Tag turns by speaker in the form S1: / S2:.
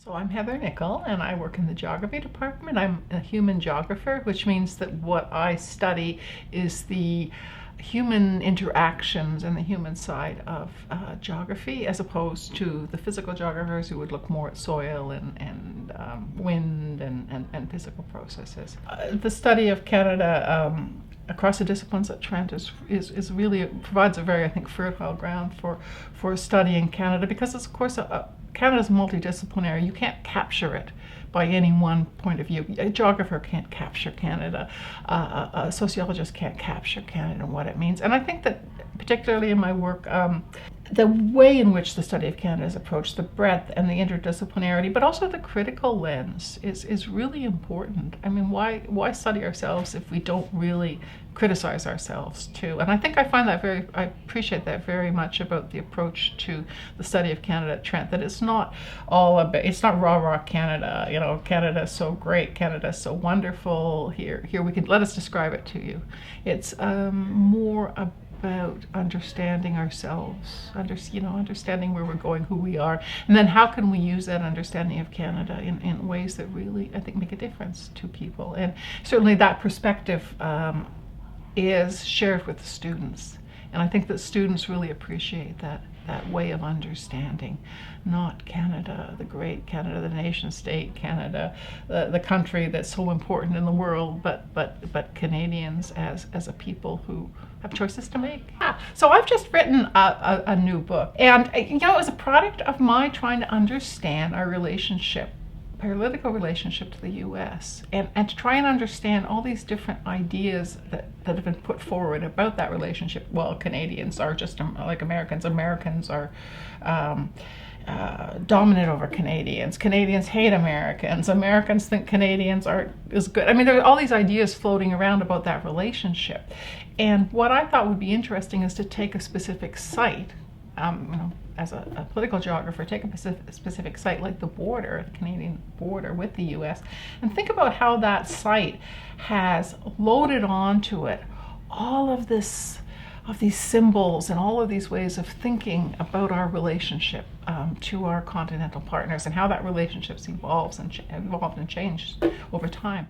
S1: So I'm Heather Nichol, and I work in the geography department. I'm a human geographer, which means that what I study is the human interactions and the human side of geography, as opposed to the physical geographers who would look more at soil and wind and physical processes. The study of Canada across the disciplines at Trent is really provides a very, I think, fertile ground for studying Canada, because it's, of course, Canada's multidisciplinary. You can't capture it by any one point of view. A geographer can't capture Canada. A sociologist can't capture Canada and what it means. And I think that, particularly in my work, the way in which the study of Canada is approached, the breadth and the interdisciplinarity, but also the critical lens is really important. I mean, why study ourselves if we don't really criticize ourselves too? And I think I appreciate that very much about the approach to the study of Canada at Trent, that it's not rah Canada, Canada's so great, Canada's so wonderful, here we can, let us describe it to you. It's more about understanding ourselves, understanding where we're going, who we are, and then how can we use that understanding of Canada in ways that really, I think, make a difference to people. And certainly that perspective is shared with the students. And I think that students really appreciate that way of understanding, not Canada, the great Canada, the nation state Canada, the country that's so important in the world, but Canadians as a people who have choices to make. So I've just written a new book, and it was a product of my trying to understand our political relationship to the U.S. and to try and understand all these different ideas that have been put forward about that relationship. Well, Canadians are just like Americans. Americans are dominant over Canadians. Canadians hate Americans. Americans think Canadians aren't as good. I mean, there are all these ideas floating around about that relationship. And what I thought would be interesting is to take a specific site, as a political geographer, take a specific site like the border, the Canadian border with the U.S., and think about how that site has loaded onto it all of these symbols and all of these ways of thinking about our relationship to our continental partners, and how that relationship's evolved and changed over time.